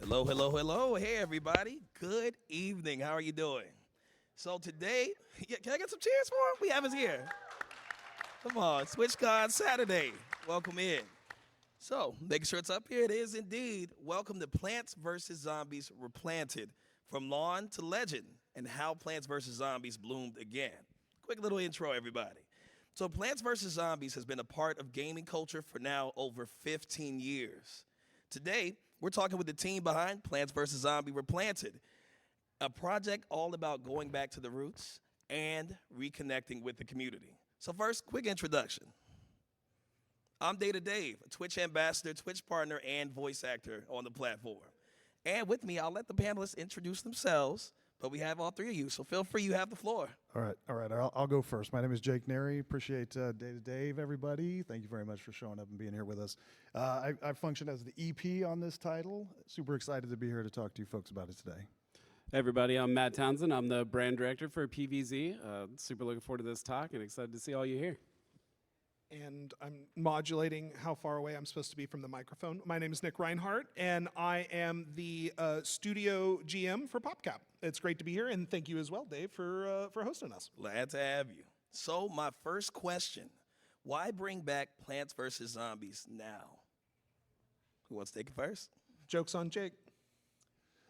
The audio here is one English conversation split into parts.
Hello, hello, hello. Hey, everybody. Good evening. How are you doing? So today, can I get some cheers for him? We have us here. Come on, SwitchCon Saturday. Welcome in. So, making sure it's up here, it is indeed. Welcome to Plants vs. Zombies Replanted, from lawn to legend, and how Plants vs. Zombies bloomed again. Quick little intro, everybody. So, Plants vs. Zombies has been a part of gaming culture for now over 15 years. Today, we're talking with the team behind Plants vs. Zombies Replanted, a project all about going back to the roots and reconnecting with the community. So first, quick introduction. I'm Data Dave, a Twitch ambassador, Twitch partner, and voice actor on the platform. And with me, I'll let the panelists introduce themselves, but we have all three of you, so feel free, you have the floor. All right. I'll go first. My name is Jake Neri. Appreciate Data Dave, everybody. Thank you very much for showing up and being here with us. I function as the EP on this title. Super excited to be here to talk to you folks about it today. Hey everybody, I'm Matt Townsend. I'm the brand director for PVZ. Super looking forward to this talk and excited to see all you here. And I'm modulating how far away I'm supposed to be from the microphone. My name is Nick Reinhardt, and I am the studio GM for PopCap. It's great to be here, and thank you as well, Dave, for hosting us. Glad to have you. So my first question, why bring back Plants vs. Zombies now? Who wants to take it first? Joke's on Jake.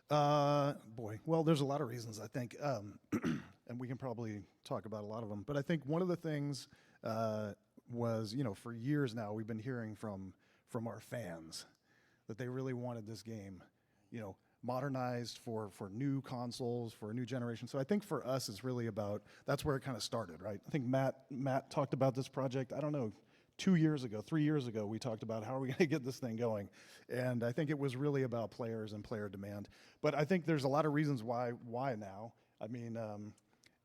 Boy, well, there's a lot of reasons, I think, and we can probably talk about a lot of them. But I think one of the things was, for years now, we've been hearing from our fans that they really wanted this game, modernized for new consoles, for a new generation. So I think for us, it's really about, that's where it kind of started, right? I think Matt talked about this project, I don't know, 3 years ago, we talked about how are we going to get this thing going. And I think it was really about players and player demand. But I think there's a lot of reasons why now. I mean,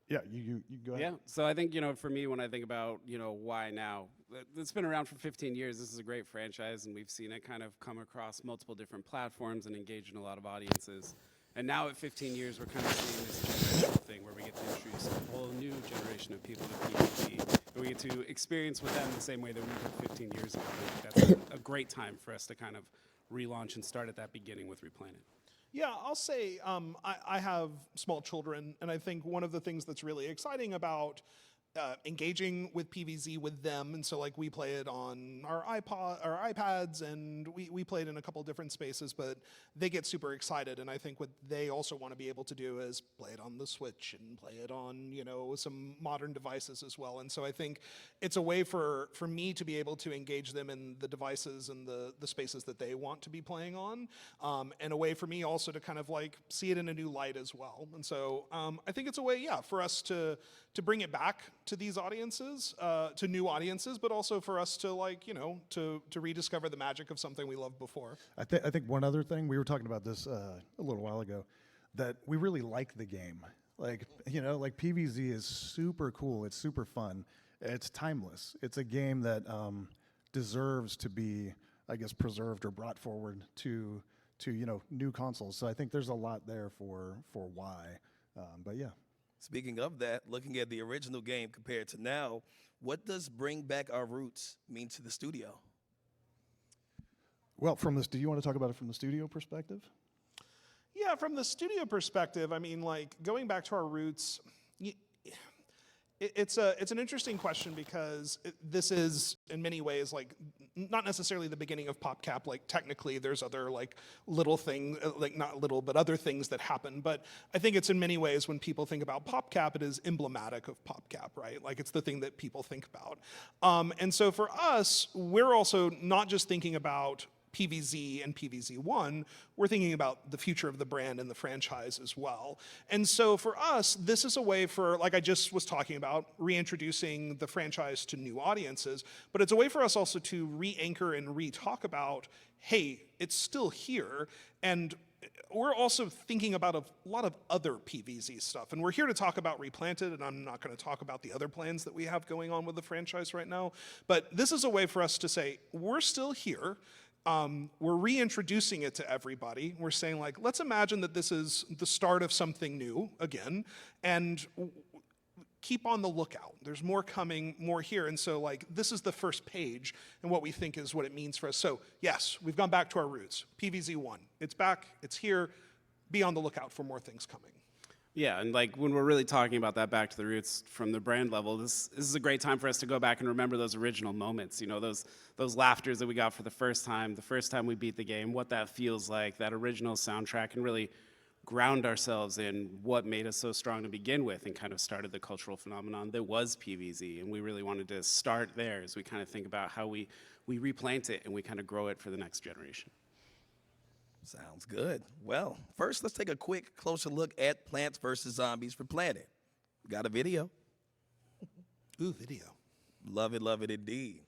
yeah, you go ahead. Yeah, so I think, for me, when I think about, why now, it's been around for 15 years. This is a great franchise, and we've seen it kind of come across multiple different platforms and engage in a lot of audiences. And now at 15 years, we're kind of seeing this generational thing where we get to introduce a whole new generation of people to PvP. And we get to experience with them the same way that we did 15 years ago. I think that's a great time for us to kind of relaunch and start at that beginning with Replanted. Yeah, I'll say I have small children, and I think one of the things that's really exciting about engaging with PVZ with them, and so like we play it on our iPads, and we play it in a couple different spaces, but they get super excited, and I think what they also want to be able to do is play it on the Switch and play it on some modern devices as well. And so I think it's a way for me to be able to engage them in the devices and the spaces that they want to be playing on, and a way for me also to kind of like see it in a new light as well. And so I think it's a way, for us to bring it back to these audiences, to new audiences, but also for us to to rediscover the magic of something we loved before. I think one other thing, we were talking about this a little while ago, that we really like the game. Like PVZ is super cool. It's super fun. It's timeless. It's a game that deserves to be, I guess, preserved or brought forward to new consoles. So I think there's a lot there for why. But yeah. Speaking of that, looking at the original game compared to now, what does bring back our roots mean to the studio? Well, do you want to talk about it from the studio perspective? Yeah, from the studio perspective, I mean, like going back to our roots, it's an interesting question because this is in many ways like not necessarily the beginning of PopCap. Like technically, there's other like little things, like not little, but other things that happen. But I think it's in many ways when people think about PopCap, it is emblematic of PopCap, right? Like it's the thing that people think about. And so for us, we're also not just thinking about PVZ and PVZ1, we're thinking about the future of the brand and the franchise as well. And so for us, this is a way for, like I just was talking about, reintroducing the franchise to new audiences, but it's a way for us also to re-anchor and re-talk about, hey, it's still here, and we're also thinking about a lot of other PVZ stuff. And we're here to talk about Replanted, and I'm not going to talk about the other plans that we have going on with the franchise right now, but this is a way for us to say, we're still here. We're reintroducing it to everybody. We're saying, like, let's imagine that this is the start of something new again, and keep on the lookout. There's more coming, more here. And so like this is the first page and what we think is what it means for us. So yes, we've gone back to our roots. PVZ1, it's back, it's here. Be on the lookout for more things coming. Yeah, and like when we're really talking about that back to the roots from the brand level, this is a great time for us to go back and remember those original moments. You know, those laughters that we got for the first time we beat the game, what that feels like, that original soundtrack, and really ground ourselves in what made us so strong to begin with and kind of started the cultural phenomenon that was PVZ. And we really wanted to start there as we kind of think about how we replant it and we kind of grow it for the next generation. Sounds good. Well, first, let's take a quick closer look at Plants vs. Zombies Replanted. We got a video. Ooh, video. Love it indeed.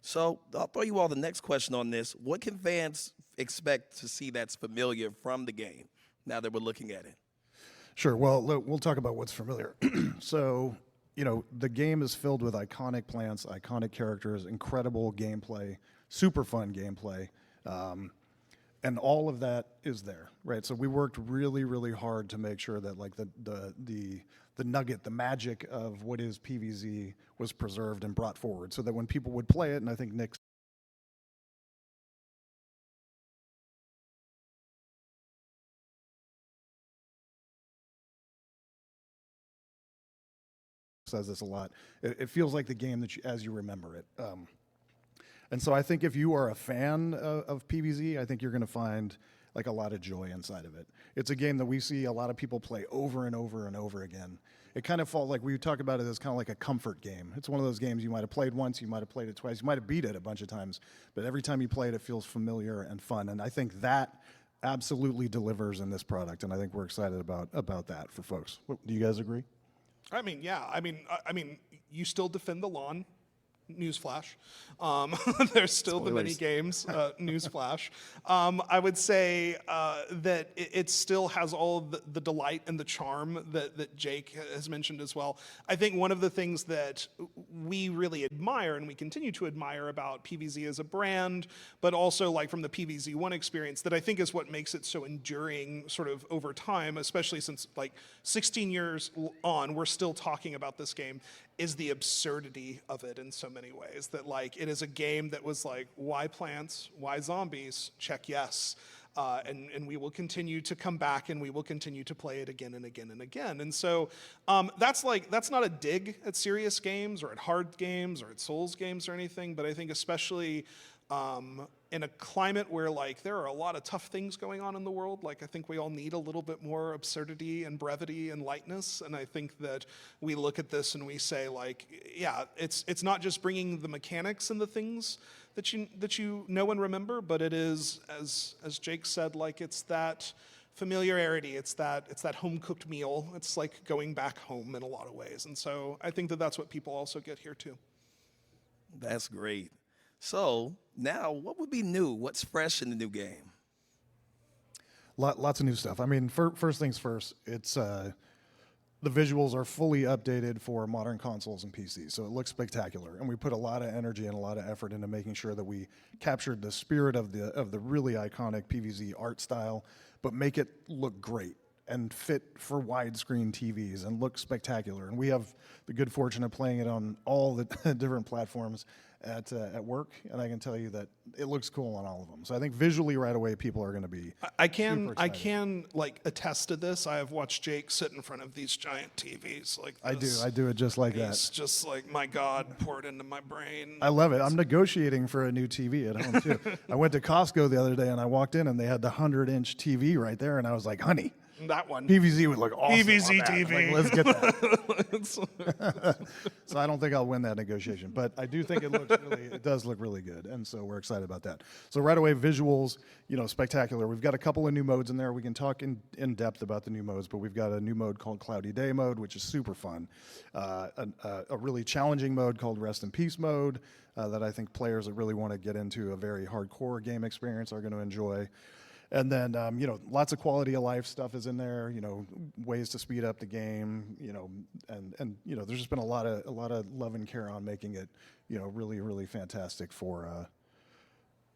So I'll throw you all the next question on this. What can fans expect to see that's familiar from the game now that we're looking at it? Sure. Well, we'll talk about what's familiar. So, you know, the game is filled with iconic plants, iconic characters, incredible gameplay, super fun gameplay. And all of that is there, right? So we worked really, really hard to make sure that like the nugget, the magic of what is PVZ was preserved and brought forward so that when people would play it, and I think Nick says this a lot, it feels like the game that as you remember it. And so I think if you are a fan of PVZ, I think you're going to find like a lot of joy inside of it. It's a game that we see a lot of people play over and over and over again. It kind of felt like we talk about it as kind of like a comfort game. It's one of those games you might have played once, you might have played it twice, you might have beat it a bunch of times, but every time you play it, it feels familiar and fun. And I think that absolutely delivers in this product, and I think we're excited about that for folks. Do you guys agree? I mean, yeah. I mean, you still defend the lawn. Newsflash. There's still the mini games. Newsflash. I would say that it still has all the delight and the charm that Jake has mentioned as well. I think one of the things that we really admire and we continue to admire about PVZ as a brand, but also like from the PVZ1 experience, that I think is what makes it so enduring sort of over time, especially since like 16 years on, we're still talking about this game, is the absurdity of it in so many ways. That like it is a game that was like, why plants, why zombies? Check yes. And we will continue to come back and we will continue to play it again and again and again. And so that's not a dig at serious games or at hard games or at Souls games or anything, but I think especially in a climate where like there are a lot of tough things going on in the world, like I think we all need a little bit more absurdity and brevity and lightness. And I think that we look at this and we say like, yeah, it's not just bringing the mechanics and the things that you know and remember, but it is, as Jake said, like it's that familiarity, it's that home cooked meal. It's like going back home in a lot of ways. And so I think that that's what people also get here too. That's great. So now, what would be new? What's fresh in the new game? Lots of new stuff. I mean, first things first, it's the visuals are fully updated for modern consoles and PCs, so it looks spectacular. And we put a lot of energy and a lot of effort into making sure that we captured the spirit of the really iconic PVZ art style, but make it look great and fit for widescreen TVs and look spectacular. And we have the good fortune of playing it on all the different platforms at work, and I can tell you that it looks cool on all of them. So I think visually right away people are going to be I can like attest to this. I have watched Jake sit in front of these giant TVs like this. I do it just like that. It's just like, my God, poured into my brain. I love it. I'm negotiating for a new TV at home too. I went to Costco the other day and I walked in and they had the 100-inch TV right there, and I was like, honey, that one. PVZ would look awesome. PVZ on that. TV. Like, let's get that. So I don't think I'll win that negotiation, but I do think it does look really good, and so we're excited about that. So right away, visuals, spectacular. We've got a couple of new modes in there. We can talk in depth about the new modes, but we've got a new mode called Cloudy Day mode, which is super fun. A really challenging mode called Rest in Peace mode that I think players that really want to get into a very hardcore game experience are going to enjoy. And then, lots of quality of life stuff is in there, ways to speed up the game, and there's just been a lot of love and care on making it, really, really fantastic for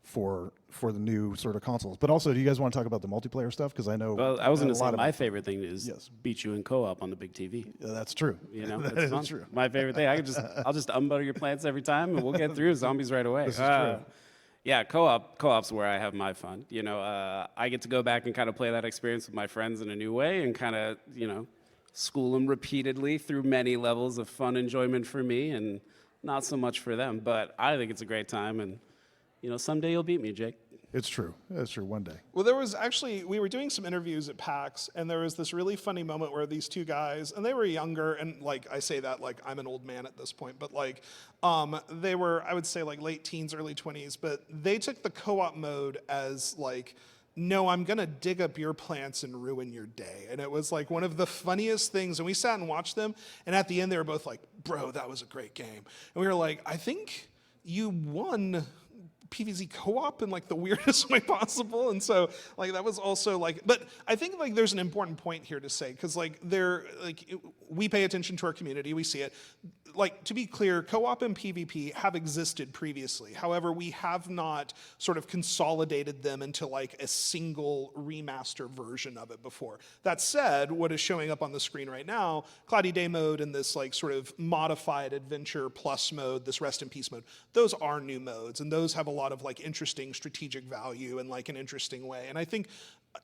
for the new sort of consoles. But also, do you guys want to talk about the multiplayer stuff? Because I know. Well, I was going a to say lot of my favorite thing is Yes. beat you in co-op on the big TV. That's true. You know, That it's is fun. true. My favorite thing. I'll just unbutter your plants every time, and we'll get through zombies right away. This is true. Yeah, co-op's where I have my fun. You know, I get to go back and kind of play that experience with my friends in a new way, and kind of, you know, school them repeatedly through many levels of fun enjoyment for me, and not so much for them. But I think it's a great time, and you know, someday you'll beat me, Jake. It's true. It's true. One day. Well, there was actually, we were doing some interviews at PAX, and there was this really funny moment where these two guys, and they were younger, and like I say that like I'm an old man at this point, but like they were, I would say like late teens, early 20s, but they took the co-op mode as like, no, I'm gonna dig up your plants and ruin your day. And it was like one of the funniest things, and we sat and watched them, and at the end they were both like, bro, that was a great game. And we were like, I think you won PVZ co-op in like the weirdest way possible. And so like that was also like, but I think like there's an important point here to say, because like we pay attention to our community, we see it. Like, to be clear, co-op and PvP have existed previously. However, we have not sort of consolidated them into like a single remaster version of it before. That said, what is showing up on the screen right now, Cloudy Day mode and this like sort of modified Adventure Plus mode, this Rest in Peace mode, those are new modes, and those have a lot of like interesting strategic value in like an interesting way. And I think,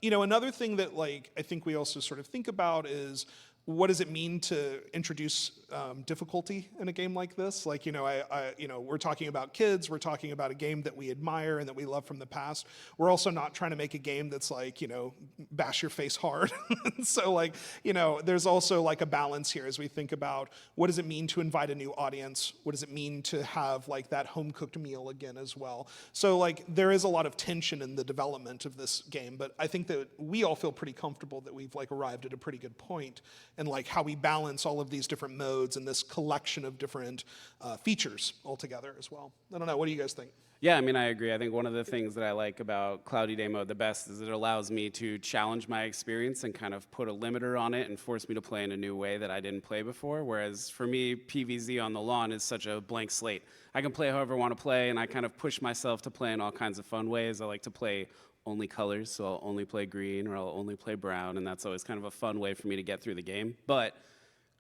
you know, another thing that like I think we also sort of think about is, what does it mean to introduce difficulty in a game like this? Like, you know, you know, we're talking about kids. We're talking about a game that we admire and that we love from the past. We're also not trying to make a game that's like, you know, bash your face hard. So, like, you know, there's also like a balance here as we think about what does it mean to invite a new audience? What does it mean to have like that home-cooked meal again as well? So, like, there is a lot of tension in the development of this game, but I think that we all feel pretty comfortable that we've like arrived at a pretty good point. And like how we balance all of these different modes and this collection of different features all together as well. I don't know, what do you guys think? Yeah, I mean, I agree. I think one of the things that I like about Cloudy Day mode the best is it allows me to challenge my experience and kind of put a limiter on it and force me to play in a new way that I didn't play before. Whereas for me, PVZ on the lawn is such a blank slate. I can play however I want to play, and I kind of push myself to play in all kinds of fun ways. I like to play only colors, so I'll only play green or I'll only play brown, and that's always kind of a fun way for me to get through the game. But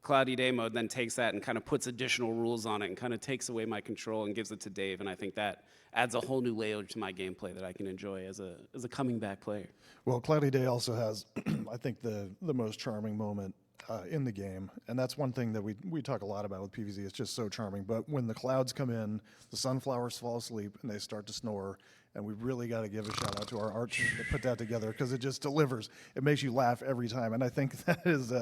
Cloudy Day mode then takes that and kind of puts additional rules on it and kind of takes away my control and gives it to Dave, and I think that adds a whole new layer to my gameplay that I can enjoy as a coming back player. Well, Cloudy Day also has, I think, the most charming moment in the game, and that's one thing that we talk a lot about with PVZ. It's just so charming. But when the clouds come in, the sunflowers fall asleep, and they start to snore, and we really got to give a shout out to our art team to put that together, because it just delivers. It makes you laugh every time, and I think that is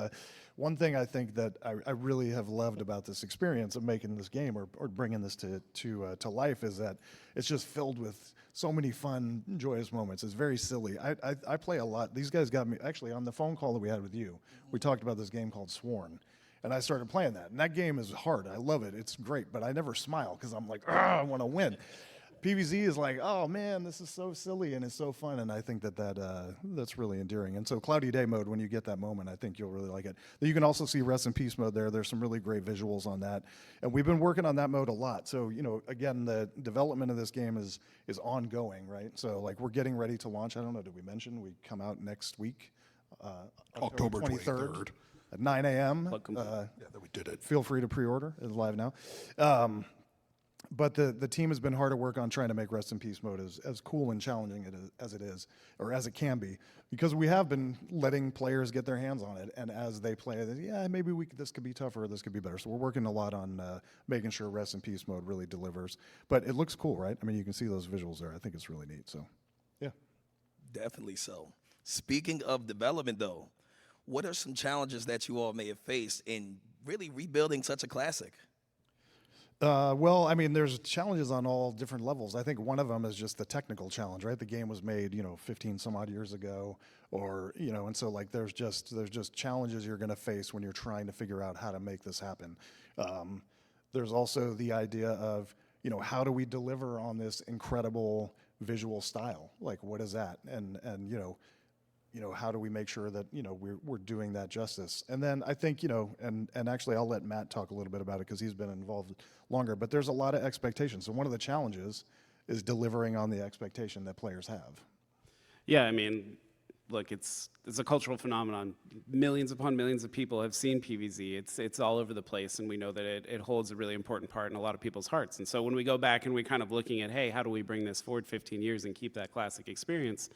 one thing I think that I really have loved about this experience of making this game or bringing this to life, is that it's just filled with so many fun, joyous moments. It's very silly. I play a lot. These guys got me, actually, on the phone call that we had with you, we talked about this game called Sworn, and I started playing that. And that game is hard. I love it. It's great, but I never smile because I'm like, I want to win. PVZ is like, oh man, this is so silly and it's so fun, and I think that's really endearing. And so Cloudy Day mode, when you get that moment, I think you'll really like it. You can also see Rest in Peace mode there. There's some really great visuals on that, and we've been working on that mode a lot. So, you know, again, the development of this game is ongoing, right? So like we're getting ready to launch. I don't know, did we mention we come out next week, October 23rd. at 9 a.m. Yeah, that we did it. Feel free to pre-order. It's live now. But the team has been hard at work on trying to make Rest in Peace mode as cool and challenging as it is, or as it can be, because we have been letting players get their hands on it, and as they play, maybe this could be tougher, or this could be better. So we're working a lot on making sure Rest in Peace mode really delivers. But it looks cool, right? I mean, you can see those visuals there. I think it's really neat. So, yeah. Definitely so. Speaking of development, though, what are some challenges that you all may have faced in really rebuilding such a classic? Well, I mean, there's challenges on all different levels. I think one of them is just the technical challenge, right? The game was made, 15 some odd years ago, or, and so like there's just challenges you're going to face when you're trying to figure out how to make this happen. There's also the idea of, how do we deliver on this incredible visual style? Like, what is that? And how do we make sure that, we're doing that justice? And then I think, and actually I'll let Matt talk a little bit about it because he's been involved longer, but there's a lot of expectations. So one of the challenges delivering on the expectation that players have. Yeah, I mean, look, it's a cultural phenomenon. Millions upon millions of people have seen PVZ. It's all over the place, and we know that it holds a really important part in a lot of people's hearts. And so when we go back and we kind of looking at, hey, how do we bring this forward 15 years and keep that classic experience?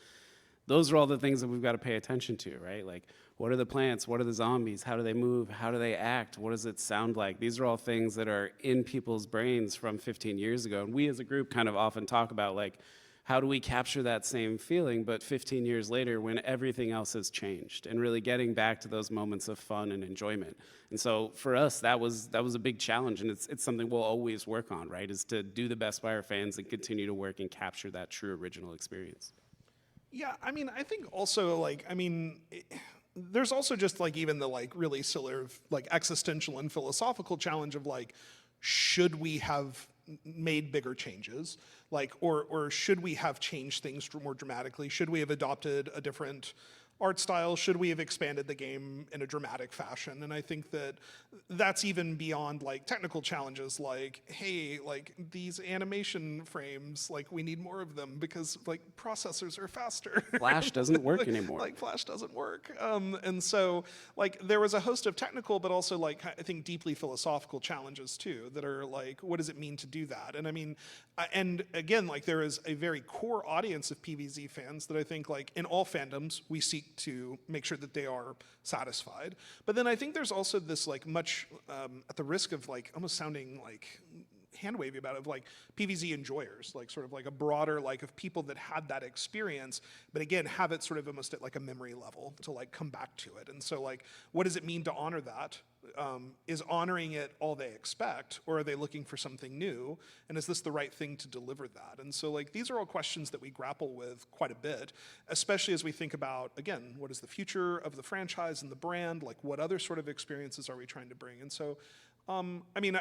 Those are all the things that we've got to pay attention to, right? Like, what are the plants? What are the zombies? How do they move? How do they act? What does it sound like? These are all things that are in people's brains from 15 years ago. And we as a group kind of often talk about, like, how do we capture that same feeling, but 15 years later when everything else has changed, and really getting back to those moments of fun and enjoyment. And so for us, that was a big challenge, and it's something we'll always work on, right, is to do the best by our fans and continue to work and capture that true original experience. Yeah, I mean, I think also, like, I mean, there's also just, like, even the, like, really sort of, like, existential and philosophical challenge of, like, should we have made bigger changes? Like, or should we have changed things more dramatically? Should we have adopted a different art style? Should we have expanded the game in a dramatic fashion? And I think that that's even beyond like technical challenges like, hey, like these animation frames, like we need more of them because like processors are faster. Flash doesn't work anymore. Like Flash doesn't work. And so like there was a host of technical, but also like I think deeply philosophical challenges too that are like, what does it mean to do that? And I mean, and again, like there is a very core audience of PVZ fans that I think like in all fandoms, we seek to make sure that they are satisfied. But then I think there's also this like much, at the risk of like almost sounding like hand-wavy about it, of like PVZ enjoyers, like sort of like a broader like of people that had that experience, but again, have it sort of almost at like a memory level to like come back to it. And so like, what does it mean to honor that? Is honoring it all they expect, or are they looking for something new? And is this the right thing to deliver that? And so like, these are all questions that we grapple with quite a bit, especially as we think about, again, what is the future of the franchise and the brand? Like what other sort of experiences are we trying to bring? And so, I mean,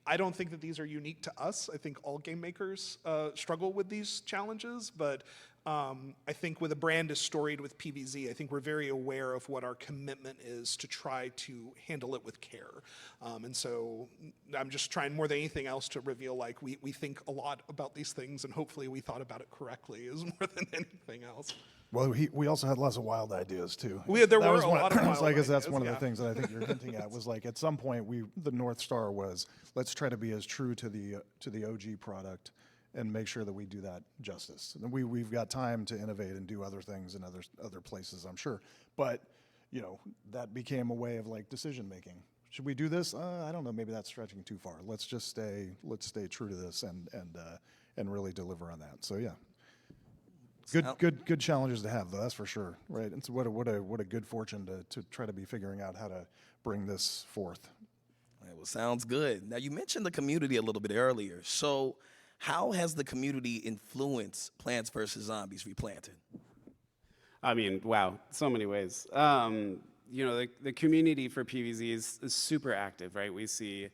I don't think that these are unique to us. I think all game makers struggle with these challenges, but I think with a brand as storied with PVZ, I think we're very aware of what our commitment is to try to handle it with care. And so I'm just trying more than anything else to reveal like we think a lot about these things, and hopefully we thought about it correctly is more than anything else. Well, we also had lots of wild ideas too. There were a lot of wild so I guess that's ideas, one of yeah. the things that I think you're hinting at was like at some point the North Star was let's try to be as true to the OG product and make sure that we do that justice. And we've got time to innovate and do other things in other places, I'm sure. But you know that became a way of like decision making. Should we do this? I don't know. Maybe that's stretching too far. Let's stay true to this and really deliver on that. So yeah. Good challenges to have, though. That's for sure, right? And so what a good fortune to try to be figuring out how to bring this forth. Well, sounds good. Now you mentioned the community a little bit earlier. So, how has the community influenced Plants vs. Zombies Replanted? I mean, wow, so many ways. You know, the community for PVZ is super active, right? We see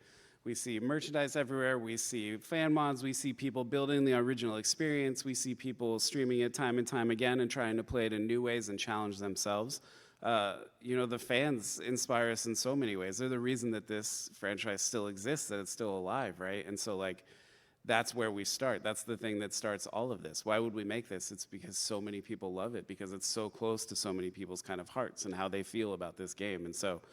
merchandise everywhere. We see fan mods. We see people building the original experience. We see people streaming it time and time again and trying to play it in new ways and challenge themselves. You know, the fans inspire us in so many ways. They're the reason that this franchise still exists, that it's still alive, right? And so, like, that's where we start. That's the thing that starts all of this. Why would we make this? It's because so many people love it, because it's so close to so many people's kind of hearts and how they feel about this game. And so,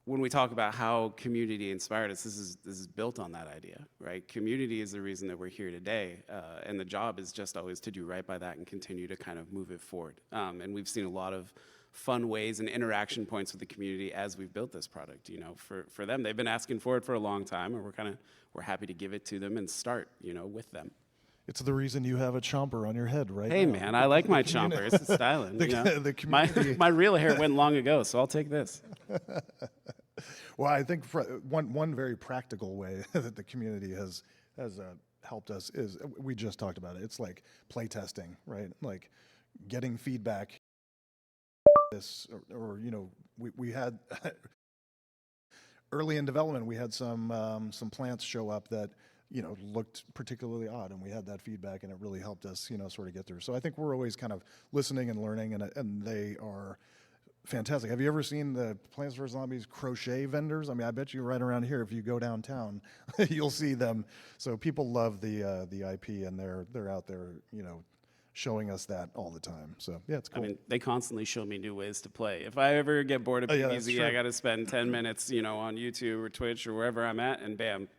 when we talk about how community inspired us, this is built on that idea, right? Community is the reason that we're here today, and the job is just always to do right by that and continue to kind of move it forward. And we've seen a lot of fun ways and interaction points with the community as we've built this product. You know, for them, they've been asking for it for a long time, and we're happy to give it to them and start, you know, with them. It's the reason you have a chomper on your head, right? Hey, now. man, I like my chomper. It's styling. The, you know? the community. My real hair went long ago, so I'll take this. Well, I think one very practical way that the community has helped us is we just talked about it. It's like play testing, right? Like getting feedback. This or you know we had early in development we had some plants show up that you know looked particularly odd, and we had that feedback, and it really helped us sort of get through. So I think we're always kind of listening and learning, and they are fantastic. Have you ever seen the Plants vs. Zombies crochet vendors? I mean, I bet you right around here, if you go downtown, you'll see them. So people love the IP, and they're out there, showing us that all the time. So yeah, it's cool. I mean, they constantly show me new ways to play. If I ever get bored of Oh, yeah, that's PVZ, true. I got to spend 10 minutes, on YouTube or Twitch or wherever I'm at, and bam,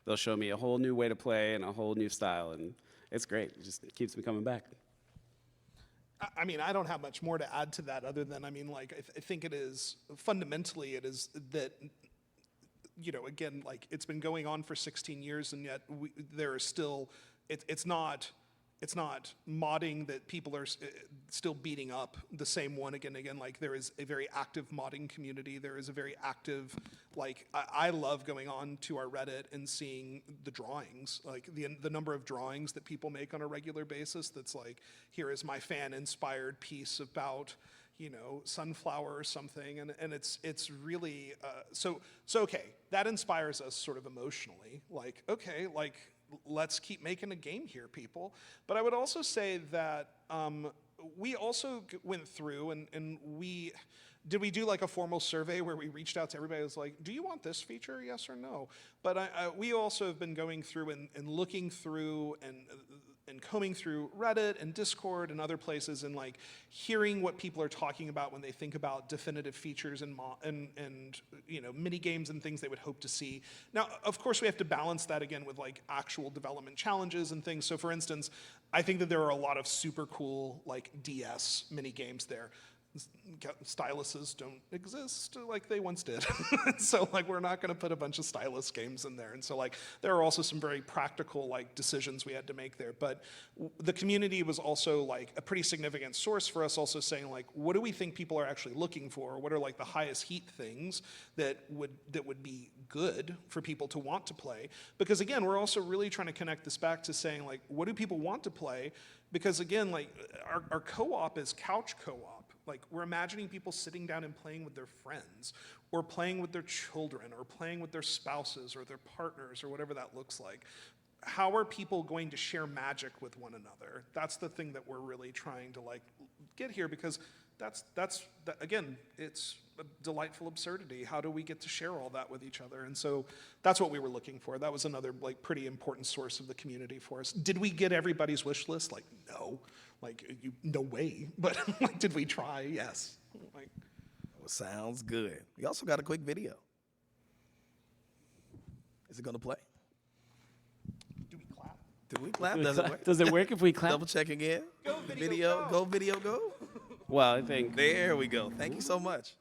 they'll show me a whole new way to play and a whole new style, and it's great. It keeps me coming back. I mean, I don't have much more to add to that other than, I think it is, fundamentally it is that, again, like it's been going on for 16 years and yet there is still, it's not modding that people are still beating up the same one again and again. Like there is a very active modding community. There is a very active, I love going on to our Reddit and seeing the drawings, like the number of drawings that people make on a regular basis. That's like, here is my fan inspired piece about, sunflower or something. And it's really, so okay, that inspires us sort of emotionally. Like, okay, like, let's keep making a game here, people. But I would also say that we also went through and we do like a formal survey where we reached out to everybody. It was like, do you want this feature, yes or no? But we also have been going through and looking through and combing through Reddit and Discord and other places and like hearing what people are talking about when they think about definitive features and mini games and things they would hope to see. Now, of course, we have to balance that again with like actual development challenges and things. So for instance, I think that there are a lot of super cool like DS mini games there. Styluses don't exist like they once did. So like we're not going to put a bunch of stylus games in there. And so like there are also some very practical like decisions we had to make there. But the community was also like a pretty significant source for us, also saying like, what do we think people are actually looking for? What are like the highest heat things that would be good for people to want to play? Because again, we're also really trying to connect this back to saying like, what do people want to play? Because again, like our co-op is couch co-op. Like we're imagining people sitting down and playing with their friends or playing with their children or playing with their spouses or their partners or whatever that looks like. How are people going to share magic with one another? That's the thing that we're really trying to like get here, because again, it's a delightful absurdity. How do we get to share all that with each other? And so that's what we were looking for. That was another like pretty important source of the community for us. Did we get everybody's wish list? Like, no. Like, no way. But like, did we try? Yes. Like, Well, sounds good. We also got a quick video. Is it going to play? do we clap? Do we clap? Does it work? Does it work if we clap? Double check again. Go video, Go video, go. Well, I think There we go. Thank you so much.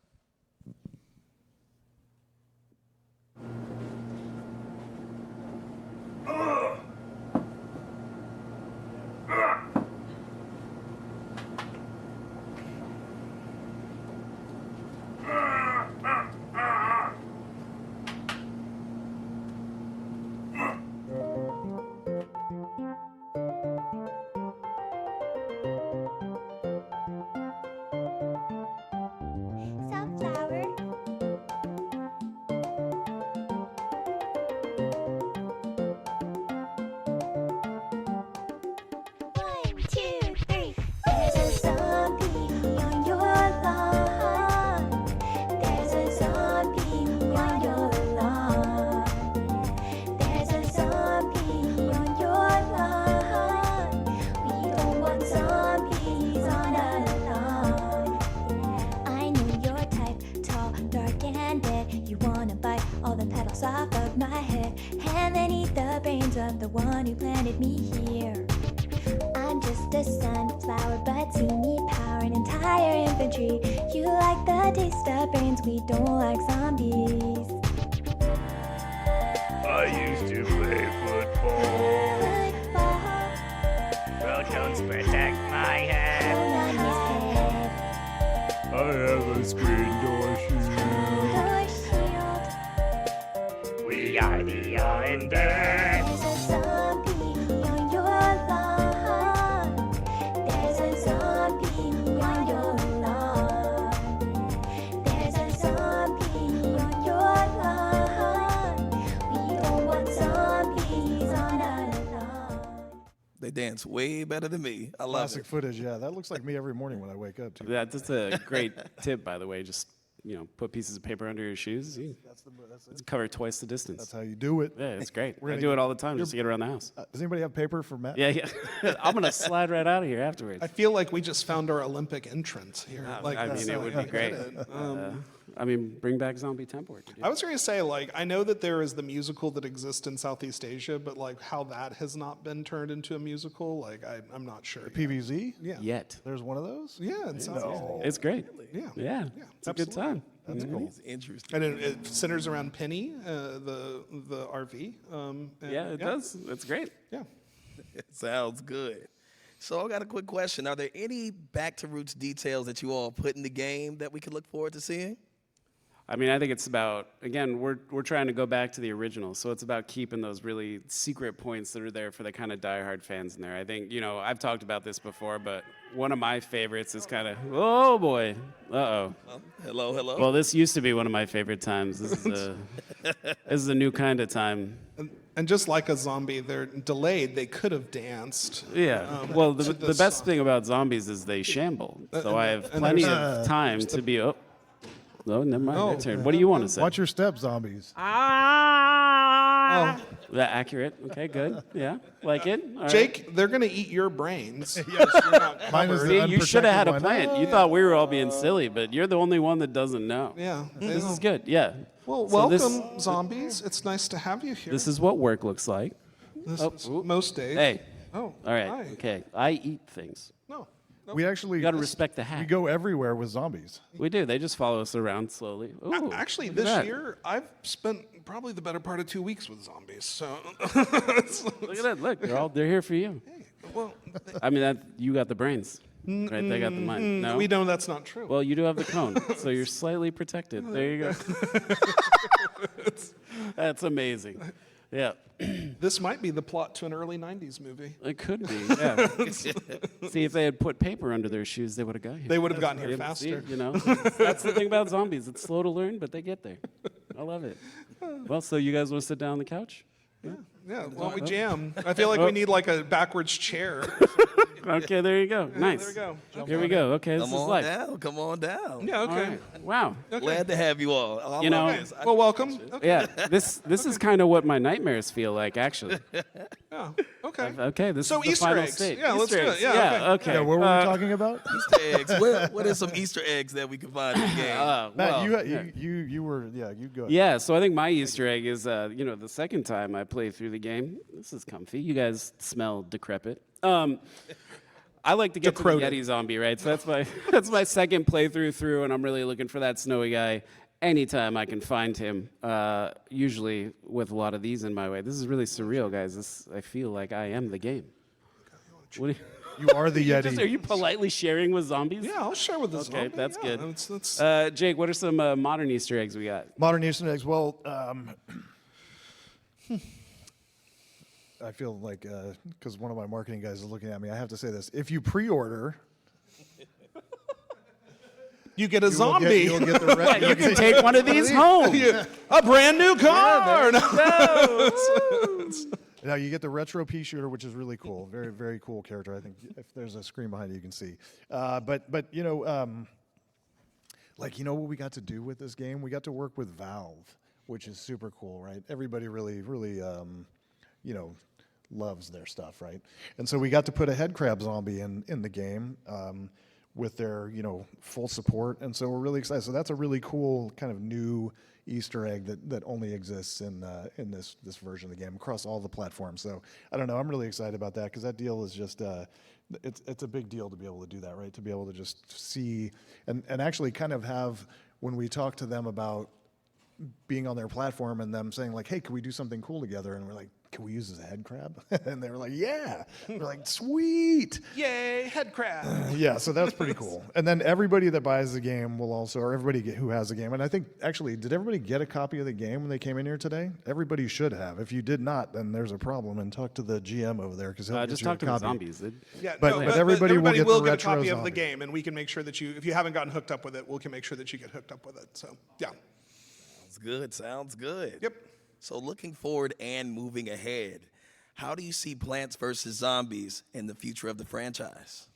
Sunflower. One, two, three. There's a zombie on your lawn. There's a zombie on your lawn. There's a zombie on your lawn. We don't want zombies on our lawn. I know your type, tall, dark, and dead. You wanna bite all the petals off of my head and then eat the brains of the one who planted me here. I'm just a sunflower, but see me power an entire infantry. You like the taste of brains, we don't like zombies. I used to play football. Football, Protons protect my head. on his head, I have a screen door door shield. We are the undead. There's a zombie on your lawn. There's a zombie on your lawn. There's a zombie on your lawn. We don't want zombies on our lawn. They dance way better than me. I love Classic it. footage, yeah. That looks like me every morning when I wake up, too. That's a great tip, by the way. Just put pieces of paper under your shoes. It's cover twice the distance. That's how you do it. Yeah, it's great. We're I gonna do it get- all the time just to get around the house. Does anybody have paper for Matt? Yeah. I'm gonna slide right out of here afterwards. I feel like we just found our Olympic entrance here. Like, I mean, it would be great. Bring back Zombie Temple. Dude. I was going to say, like, I know that there is the musical that exists in Southeast Asia, but like how that has not been turned into a musical, like I'm not sure. PVZ? Yeah. Yet. There's one of those? Yeah, in Southeast Asia. It's great. Yeah. Yeah. It's a good time. That's cool. It's interesting. And it centers around Penny, the RV. And Yeah, it does. It's great. Yeah. Sounds good. So I got a quick question. Are there any back to roots details that you all put in the game that we could look forward to seeing? I mean, I think it's about, again, we're trying to go back to the original. So it's about keeping those really secret points that are there for the kind of diehard fans in there. I think, I've talked about this before, but one of my favorites is kind of, oh boy, uh-oh. Well, hello. Well, this used to be one of my favorite times. This is a new kind of time. And just like a zombie, they're delayed. They could have danced. Yeah. Well, the best thing about zombies is they shamble. So I have and plenty there's, of time to be. Oh, never mind. Their turn. What do you want to say? Watch your step, zombies. Ah. That accurate? Okay, good. Yeah, like it. All right. Jake, they're going to eat your brains. Mine is the See, you should have had a unprotected one. plan. You thought we were all being silly, but you're the only one that doesn't know. Yeah. This is good. Yeah. Well, So this- welcome, zombies. It's nice to have you here. This is what work looks like. This oh, is ooh. most days. Hey. Oh. All right. Hi. Okay. I eat things. No. We actually You got to respect the we hat. go everywhere with zombies. We do. They just follow us around slowly. Ooh, Actually, look at this that. year I've spent probably the better part of 2 weeks with zombies. So, Look at that. Look, they're here for you. well, I mean, you got the brains, right? They got the mind. No. we know that's not true. Well, you do have the cone, so you're slightly protected. There you go. That's amazing. Yeah, This might be the plot to an early '90s movie. it could be. Yeah. See, if they had put paper under their shoes, they would have got here. They would have gotten here Yeah, see, faster. that's the thing about zombies. It's slow to learn, but they get there. I love it. Well, so you guys want to sit down on the couch? Yeah, well, we jam. I feel like we need like a backwards chair. Okay, there you go. Nice. There we go. Here we go. Okay, this Come is on life. down. Come on down. Yeah, All okay. right. Wow. Glad to have you all. I You love know- this. Well, welcome. Okay. Yeah, this is kind of what my nightmares feel like, actually. Yeah, okay. Okay, this So is the Easter final eggs. state. Yeah, let's Easter do it. eggs. Yeah, okay. Yeah, what were we talking about? Easter eggs. What are some Easter eggs that we can find in the game? Matt, Well, you were you go. yeah, so I think my Easter egg is, the second time I played through the game. This is comfy. You guys smell decrepit. I like to get to the Decrepit. Yeti zombie, right? So that's my second playthrough through, and I'm really looking for that snowy guy anytime I can find him. Usually with a lot of these in my way. This is really surreal, guys. I feel like I am the game. What do You are the Yeti. are you politely sharing with zombies? Yeah, I'll share with this. Okay, that's good. That's Jake, what are some modern Easter eggs we got? Modern Easter eggs. Well, I feel like because one of my marketing guys is looking at me, I have to say this: if you pre-order, you get a you will zombie. you'll get the red. You can take one of these home. A brand new car. Now you get the retro pea shooter, which is really cool. Very, very cool character. I think if there's a screen behind you can see. But what we got to do with this game? We got to work with Valve, which is super cool, right? Everybody really, really, loves their stuff, right? And so we got to put a head crab zombie in the game. With their, full support, and so we're really excited. So that's a really cool kind of new Easter egg that only exists in this version of the game across all the platforms. So I don't know, I'm really excited about that because that deal is just it's a big deal to be able to do that, right? To be able to just see and actually kind of have when we talk to them about being on their platform and them saying like, hey, can we do something cool together? And we're like, can we use this head crab? And they were like, yeah. We're like, sweet. Yay, head crab. Yeah, so that's pretty cool. And then everybody that buys the game will also, or everybody who has the game, and I think, actually, did everybody get a copy of the game when they came in here today? Everybody should have. If you did not, then there's a problem, and talk to the GM over there, because he'll get Just you talk a to the copy. zombies. Yeah, But- no, but everybody will get the a retro copy of the zombie. game, and we can make sure that if you haven't gotten hooked up with it, we can make sure that you get hooked up with it. So, yeah. Sounds good. Sounds good. Yep. So looking forward and moving ahead, How do you see Plants vs. Zombies in the future of the franchise?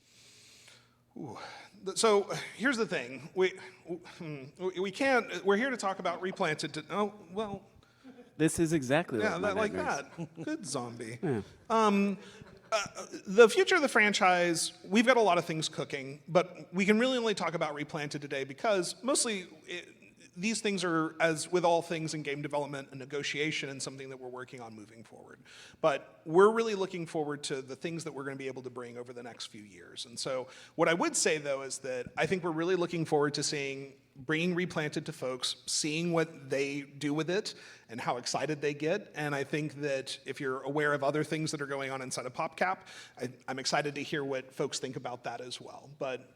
So here's the thing. We can't, we're here to talk about Replanted. Oh, well, This is exactly yeah, like, my like nightmares. that. Good zombie. The future of the franchise, we've got a lot of things cooking, but we can really only talk about Replanted today because mostly these things are, as with all things in game development, a negotiation and something that we're working on moving forward. But we're really looking forward to the things that we're going to be able to bring over the next few years. And so what I would say, though, is that I think we're really looking forward to bringing Replanted to folks, seeing what they do with it and how excited they get. And I think that if you're aware of other things that are going on inside of PopCap, I'm excited to hear what folks think about that as well. But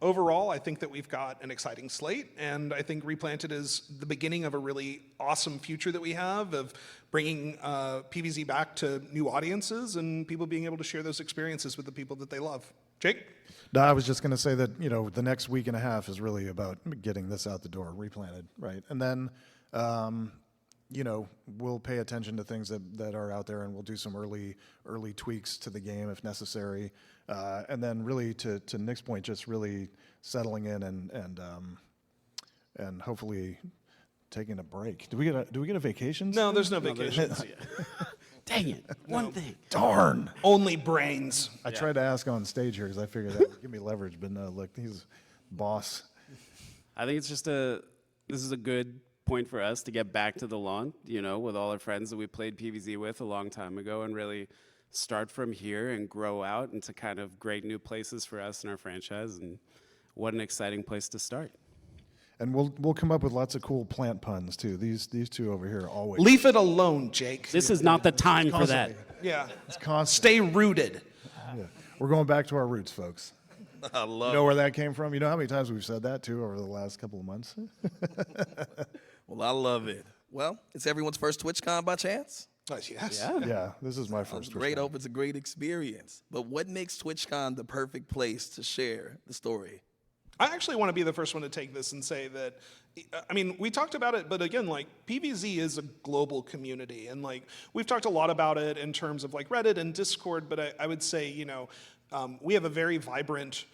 overall, I think that we've got an exciting slate, and I think Replanted is the beginning of a really awesome future that we have of bringing PVZ back to new audiences and people being able to share those experiences with the people that they love. Jake? No, I was just going to say that, the next week and a half is really about getting this out the door, Replanted, right? And then, we'll pay attention to things that are out there, and we'll do some early tweaks to the game if necessary. And then really to Nick's point, just really settling in and hopefully taking a break. Do we get a vacation? No, there's no vacations. Dang it, one thing. Darn. Only brains. I tried to ask on stage here because I figured that would give me leverage, but no, look, he's boss. I think it's just this is a good point for us to get back to the lawn, with all our friends that we played PVZ with a long time ago, and really start from here and grow out into kind of great new places for us and our franchise. And what an exciting place to start. And we'll come up with lots of cool plant puns too. These two over here always. Leave it alone, Jake. This is not the time for that. Yeah. It's constant. Stay rooted. Yeah. We're going back to our roots, folks. I love You know where that came from? You know how many times we've said that too over the last couple of months? Well, I love it. Well, it's everyone's first TwitchCon by chance? Yes. Yeah, this is my first. Great. Hope it's a great experience. But what makes TwitchCon the perfect place to share the story? I actually want to be the first one to take this and say that, we talked about it, but again, PVZ is a global community. And we've talked a lot about it in terms of Reddit and Discord, but I would say, we have a very vibrant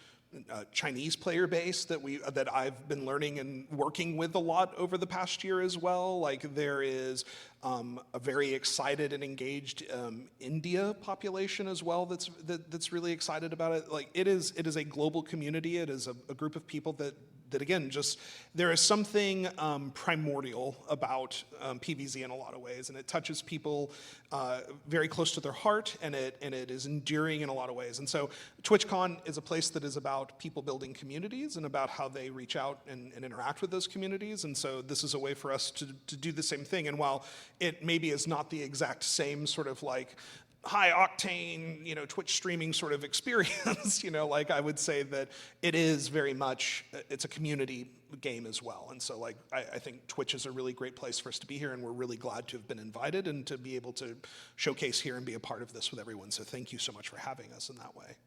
Chinese player base that I've been learning and working with a lot over the past year as well. There is a very excited and engaged India population as well that's really excited about it. It is a global community. It is a group of people that again, just there is something primordial about PVZ in a lot of ways, and it touches people very close to their heart, and it is enduring in a lot of ways. And so TwitchCon is a place that is about people building communities and about how they reach out and interact with those communities. And so this is a way for us to do the same thing. And while it maybe is not the exact same sort of high octane, Twitch streaming sort of experience, I would say that it is very much, it's a community game as well. And so I think Twitch is a really great place for us to be here, and we're really glad to have been invited and to be able to showcase here and be a part of this with everyone. So thank you so much for having us in that way.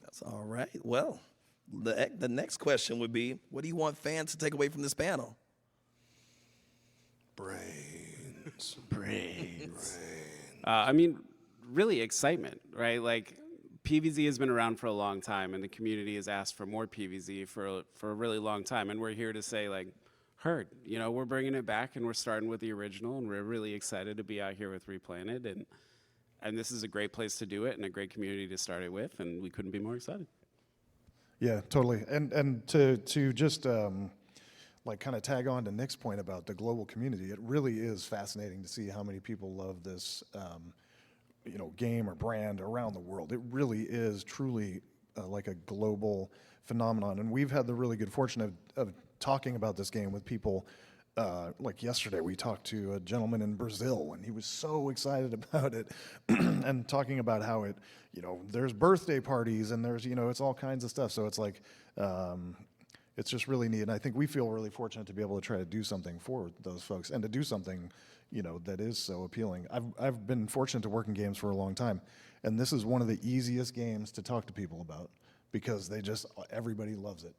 That's all right. Well, the next question would be, what do you want fans to take away from this panel? Brains. Really excitement, right? PVZ has been around for a long time, and the community has asked for more PVZ for a really long time, and we're here to say, heard. We're bringing it back, and we're starting with the original, and we're really excited to be out here with Replanted, and this is a great place to do it, and a great community to start it with, and we couldn't be more excited. Yeah, totally. And to just kind of tag on to Nick's point about the global community, it really is fascinating to see how many people love this game or brand around the world. It really is truly like a global phenomenon. And we've had the really good fortune of talking about this game with people. Yesterday, we talked to a gentleman in Brazil, and he was so excited about it, and talking about how it, there's birthday parties, and there's, it's all kinds of stuff. So it's it's just really neat. And I think we feel really fortunate to be able to try to do something for those folks, and to do something, that is so appealing. I've been fortunate to work in games for a long time, and this is one of the easiest games to talk to people about, because everybody loves it.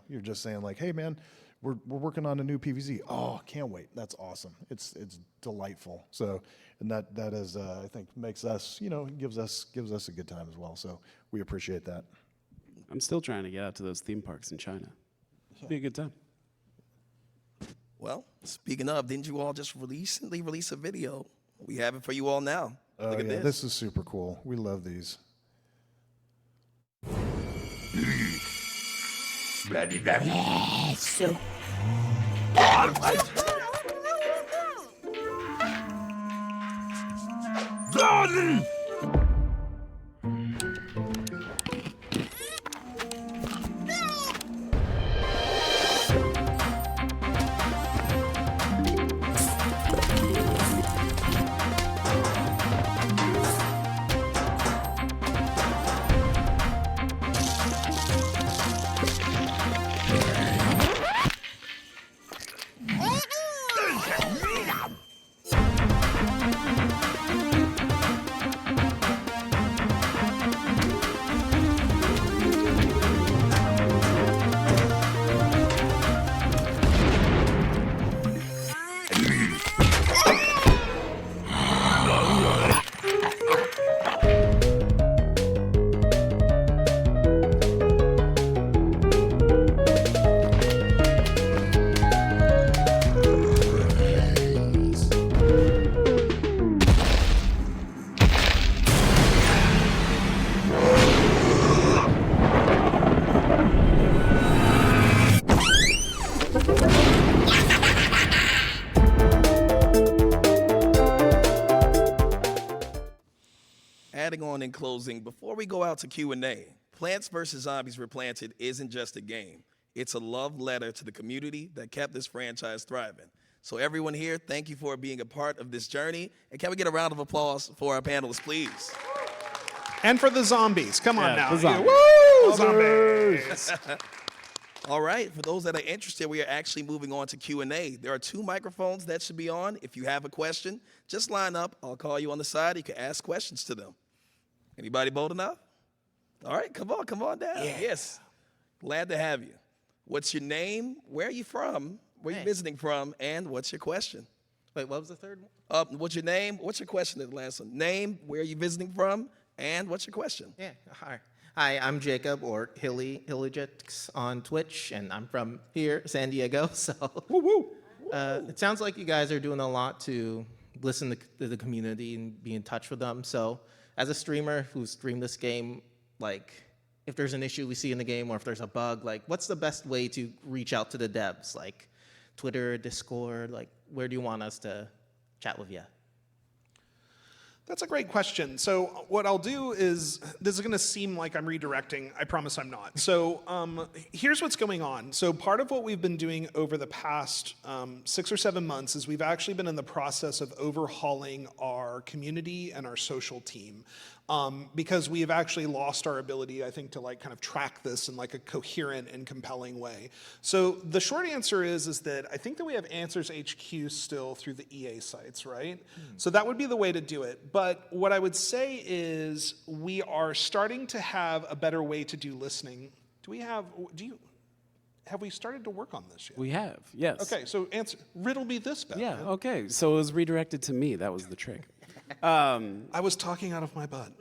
You're just saying hey man, we're working on a new PVZ. Oh, can't wait. That's awesome. It's delightful. So, and that is I think makes us, gives us a good time as well. So we appreciate that. I'm still trying to get out to those theme parks in China. It'd be a good time. Well, speaking of, didn't you all just recently release a video? We have it for you all now. Oh Look at yeah, this. this is super cool. We love these. So Adding on in closing, before we go out to Q&A, Plants vs. Zombies Replanted isn't just a game. It's a love letter to the community that kept this franchise thriving. So everyone here, thank you for being a part of this journey. And can we get a round of applause for our panelists, please? And for the zombies. Come on now. the zombies. Woo! Zombies. All right, for those that are interested, we are actually moving on to Q&A. There are 2 microphones that should be on. If you have a question, just line up. I'll call you on the side. You can ask questions to them. Anybody bold enough? All right, come on down. Yeah. Yes, glad to have you. What's your name? Where are you from? Where are you visiting from? And what's your question? Wait, what was the third one? What's your name? What's your question? The last one. Name, where are you visiting from? And what's your question? Yeah, hi. Hi, I'm Jacob, or Hilligix on Twitch, and I'm from here, San Diego, so. It sounds like you guys are doing a lot to listen to the community and be in touch with them. So as a streamer who streamed this game, like, if there's an issue we see in the game or if there's a bug, like, what's the best way to reach out to the devs? Like, Twitter, Discord, like, where do you want us to chat with you? That's a great question. So what I'll do is, this is going to seem like I'm redirecting. I promise I'm not. So here's what's going on. So part of what we've been doing over the past 6 or 7 months is we've actually been in the process of overhauling our community and our social team. Because we have actually lost our ability, I think, to like kind of track this in like a coherent and compelling way. So the short answer is that I think that we have Answers HQ still through the EA sites, right? So that would be the way to do it. But what I would say is we are starting to have a better way to do listening. Have we started to work on this yet? We have, yes. Okay, so riddle me this, Batman. Yeah, okay. So it was redirected to me. That was the trick. I was talking out of my butt.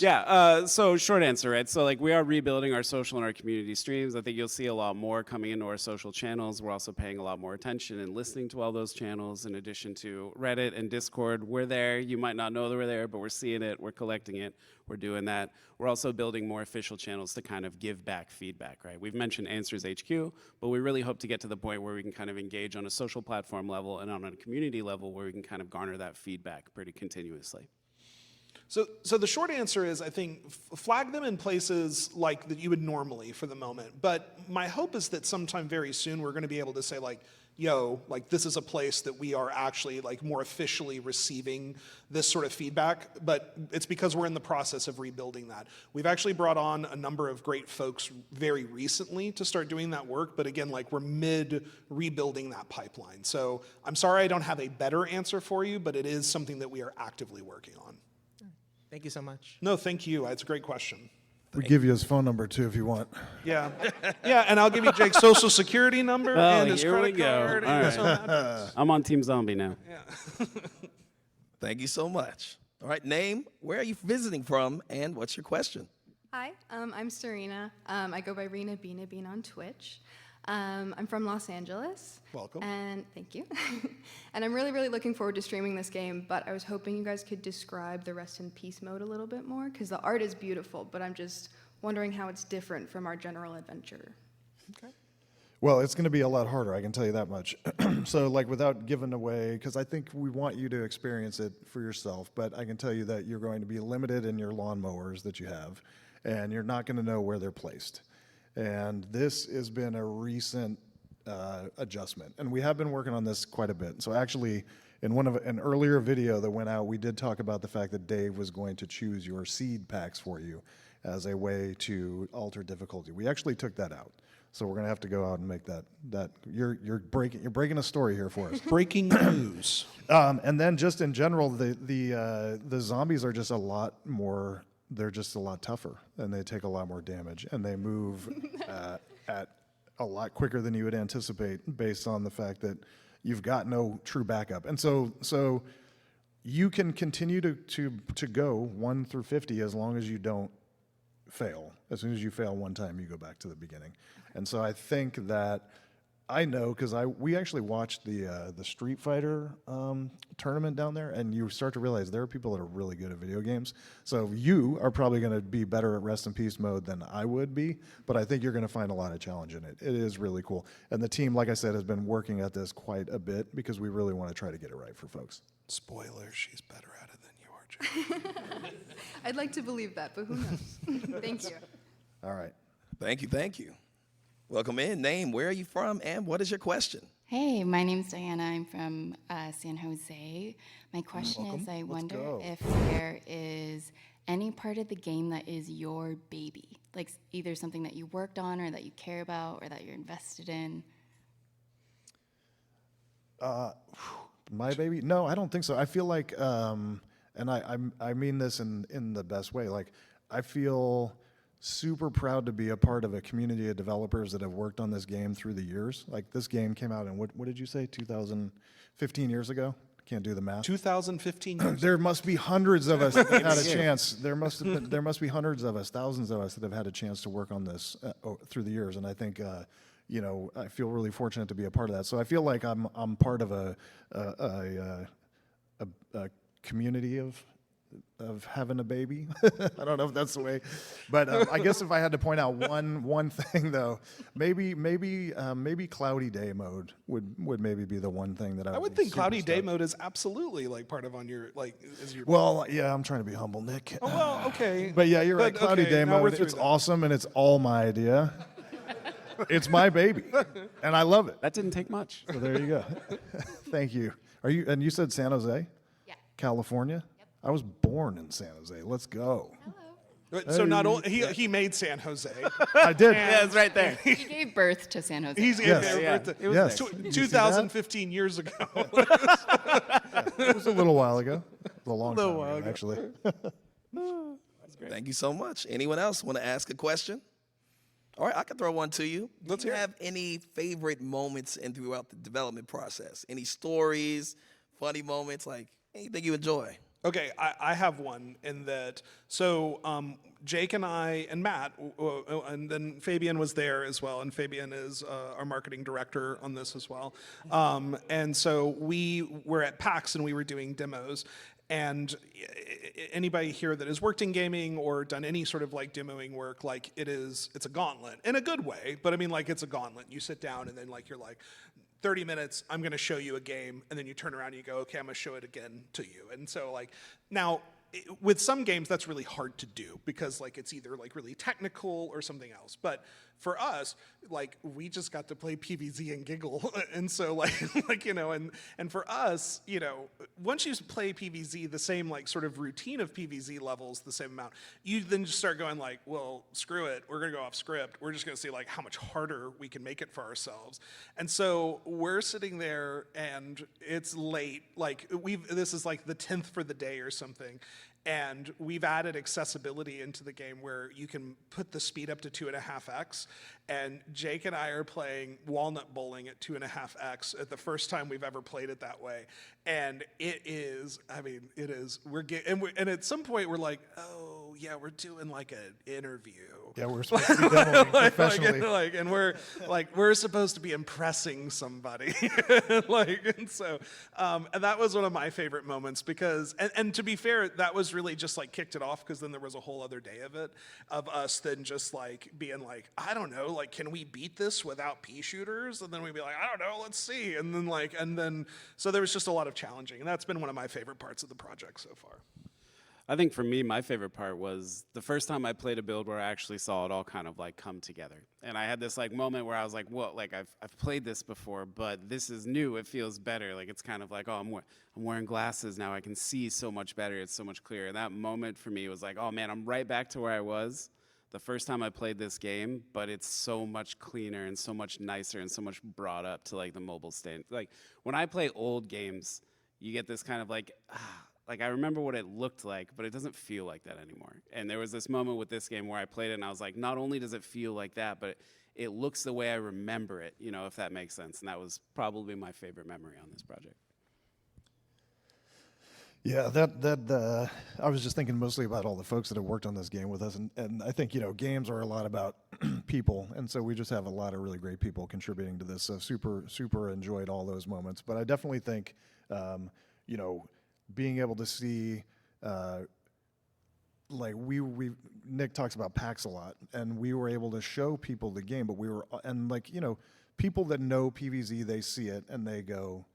Yeah, so short answer, right? So like we are rebuilding our social and our community streams. I think you'll see a lot more coming into our social channels. We're also paying a lot more attention and listening to all those channels in addition to Reddit and Discord. We're there. You might not know that we're there, but we're seeing it. We're collecting it. We're doing that. We're also building more official channels to kind of give back feedback, right? We've mentioned Answers HQ, but we really hope to get to the point where we can kind of engage on a social platform level and on a community level where we can kind of garner that feedback pretty continuously. So the short answer is, I think, flag them in places like that you would normally for the moment. But my hope is that sometime very soon we're going to be able to say, like, yo, like this is a place that we are actually like more officially receiving this sort of feedback. But it's because we're in the process of rebuilding that. We've actually brought on a number of great folks very recently to start doing that work. But again, like we're mid rebuilding that pipeline. So I'm sorry I don't have a better answer for you, but it is something that we are actively working on. Thank you so much. No, thank you. It's a great question. We give you his phone number too if you want. Yeah, yeah, and I'll give you Jake's social security number Oh, and his here we credit go. card All and his right. home address. I'm on Team Zombie now. Thank you so much. All right, name, where are you visiting from, and what's your question? Hi, I'm Serena. I go by Rena Bean Bean on Twitch. I'm from Los Angeles. Welcome. And thank you. And I'm really, really looking forward to streaming this game, but I was hoping you guys could describe the Rest in Peace mode a little bit more, because the art is beautiful, but I'm just wondering how it's different from our general adventure. Well, it's going to be a lot harder, I can tell you that much. So, like, without giving away, because I think we want you to experience it for yourself, but I can tell you that you're going to be limited in your lawnmowers that you have, and you're not going to know where they're placed. And this has been a recent adjustment, and we have been working on this quite a bit. So, actually, in an earlier video that went out, we did talk about the fact that Dave was going to choose your seed packs for you as a way to alter difficulty. We actually took that out. So we're gonna have to go out and make that. You're breaking a story here for us. Breaking news. And then just in general, the zombies are just a lot more. They're just a lot tougher, and they take a lot more damage, and they move at a lot quicker than you would anticipate, based on the fact that you've got no true backup. And so you can continue to go 1 through 50 as long as you don't fail. As soon as you fail one time, you go back to the beginning. And so I think that I know, because we actually watched the Street Fighter tournament down there, and you start to realize there are people that are really good at video games. So you are probably going to be better at Rest in Peace mode than I would be, but I think you're going to find a lot of challenge in it. It is really cool. And the team, like I said, has been working at this quite a bit because we really want to try to get it right for folks. Spoiler, she's better at it than you are, Jake. I'd like to believe that, but who knows? Thank you. All right. Thank you, thank you. Welcome in. Name, where are you from, and what is your question? Hey, my name's Diana. I'm from San Jose. My question is, I wonder go. if there is any part of the game that is your baby, like either something that you worked on or that you care about or that you're invested in. My baby? No, I don't think so. I feel like, and I mean this in the best way. Like, I feel super proud to be a part of a community of developers that have worked on this game through the years. Like, this game came out in what did you say? 15 years ago? Can't do the math. 2015 years. There must be hundreds of us that have had a chance. There must be hundreds of us, thousands of us that have had a chance to work on this through the years. And I think, I feel really fortunate to be a part of that. So I feel like I'm part of a community of having a baby. I don't know if that's the way, but I guess if I had to point out one thing though, maybe cloudy day mode would maybe be the one thing that I I would be think super cloudy day stoked. mode is absolutely like part of on your like is your. Well, yeah, I'm trying to be humble, Nick. Oh, well, okay. But yeah, you're right. But, Cloudy okay, day now we're mode. through It's that. awesome, and it's all my idea. It's my baby, and I love it. That didn't take much. So there you go. Thank you. And you said San Jose, Yeah. California? Yep. I was born in San Jose. Let's go. So not only he made San Jose. I did. Yeah, it's right there. He gave birth to San Jose. He's Yes. It was Yes. there. Did you see that? 2015 years ago. It was a little while ago. It was a long time ago, actually. Thank you so much. Anyone else want to ask a question? All right, I can throw one to you. Let's Do you hear it. have any favorite moments throughout the development process? Any stories, funny moments, like anything you enjoy? Okay, I have one in that. So Jake and I and Matt, and then Fabian was there as well, and Fabian is our marketing director on this as well. And so we were at PAX and we were doing demos. And anybody here that has worked in gaming or done any sort of like demoing work, like it's a gauntlet in a good way. But I mean, like it's a gauntlet. You sit down and then like you're like, 30 minutes, I'm going to show you a game, and then you turn around and you go, okay, I'm going to show it again to you. And so like now with some games that's really hard to do because like it's either like really technical or something else. But for us, like we just got to play PVZ and giggle. And so like and for us, once you play PVZ, the same like sort of routine of PVZ levels, the same amount, you then just start going like, well, screw it. We're going to go off script. We're just going to see like how much harder we can make it for ourselves. And so we're sitting there and it's late. Like this is like the 10th for the day or something. And we've added accessibility into the game where you can put the speed up to 2.5x. And Jake and I are playing Walnut Bowling at 2.5x at the first time we've ever played it that way. And it is, I mean, it is, and at some point we're like, oh yeah, we're doing like an interview. Yeah, we're supposed to be demoing professionally. And we're supposed to be impressing somebody. And so, and that was one of my favorite moments because, and to be fair, that was really just like kicked it off because then there was a whole other day of it, of us then just like being like, I don't know, like, can we beat this without pea shooters? And then we'd be like, I don't know, let's see. And then so there was just a lot of challenging, and that's been one of my favorite parts of the project so far. I think for me, my favorite part was the first time I played a build where I actually saw it all kind of like come together. And I had this like moment where I was like, whoa, like I've played this before, but this is new. It feels better. Like it's kind of like, oh, I'm wearing glasses now. I can see so much better. It's so much clearer. And that moment for me was like, oh man, I'm right back to where I was the first time I played this game, but it's so much cleaner and so much nicer and so much brought up to like the mobile stand. Like when I play old games, you get this kind of like, like I remember what it looked like, but it doesn't feel like that anymore. And there was this moment with this game where I played it and I was like, not only does it feel like that, but it looks the way I remember it, you know, if that makes sense. And that was probably my favorite memory on this project. Yeah, I was just thinking mostly about all the folks that have worked on this game with us, and I think, you know, games are a lot about people, and so we just have a lot of really great people contributing to this, so super enjoyed all those moments. But I definitely think, you know, being able to see, like Nick talks about PAX a lot, and we were able to show people the game, but and like, you know, people that know PVZ, they see it and they go,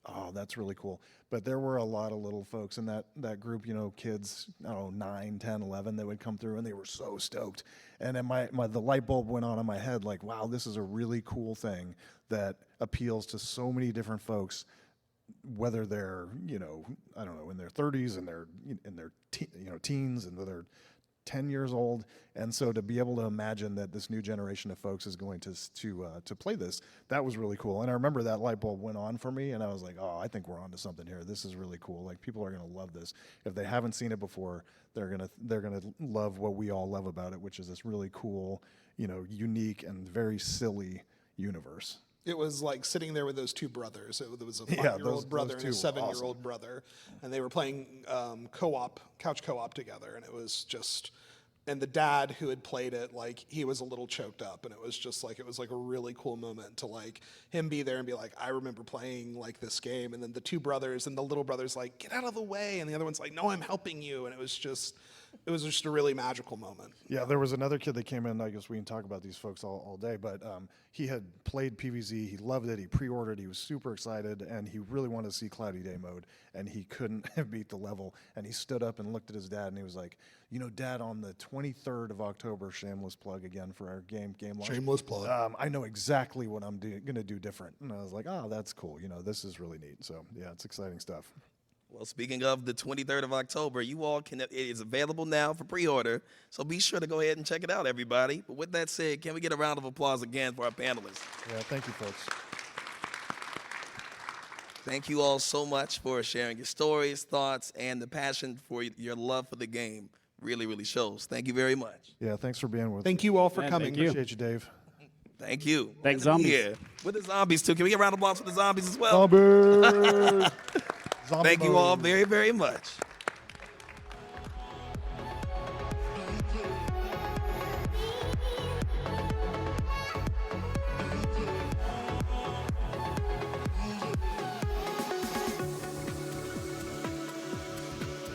oh, that's really cool. But there were a lot of little folks in that group, you know, kids, I don't know, 9, 10, 11, that would come through and they were so stoked. And then the light bulb went on in my head, like, wow, this is a really cool thing that appeals to so many different folks, whether they're, you know, I don't know, in their 30s and in their teens, and they're 10 years old. And so to be able to imagine that this new generation of folks is going to play this, that was really cool. And I remember that light bulb went on for me, and I was like, oh, I think we're onto something here. This is really cool. Like, people are going to love this. If they haven't seen it before, they're gonna love what we all love about it, which is this really cool, you know, unique and very silly universe. It was like sitting there with those two brothers. It was a 5-year-old brother and a 7-year-old brother, and they were playing couch co-op together, and it was just, and the dad who had played it, like, he was a little choked up, and it was just like, it was like a really cool moment to like him be there and be like, I remember playing like this game, and then the two brothers and the little brother's like, get out of the way, and the other one's like, no, I'm helping you, and it was just a really magical moment. Yeah, there was another kid that came in. I guess we can talk about these folks all day, but he had played PVZ. He loved it. He pre-ordered. He was super excited, and he really wanted to see Cloudy Day mode, and he couldn't beat the level. And he stood up and looked at his dad, and he was like, you know, Dad, on the 23rd of October, shameless plug again for our game launch. Shameless plug. I know exactly what I'm going to do different. And I was like, oh, that's cool. You know, this is really neat. So, yeah, it's exciting stuff. Well, speaking of the 23rd of October, it is available now for pre-order, so be sure to go ahead and check it out, everybody. But with that said, can we get a round of applause again for our panelists? Yeah, thank you, folks. Thank you all so much for sharing your stories, thoughts, and the passion for your love for the game. Really, really shows. Thank you very much. Yeah, thanks for being with us. Thank you all for coming. thank you. Appreciate you, Dave. Thank you. Thanks, Glad to be zombies. here. With the zombies, too. Can we get a round of applause for the zombies as well? Zombies! Zombie Thank you mode. all very, very much.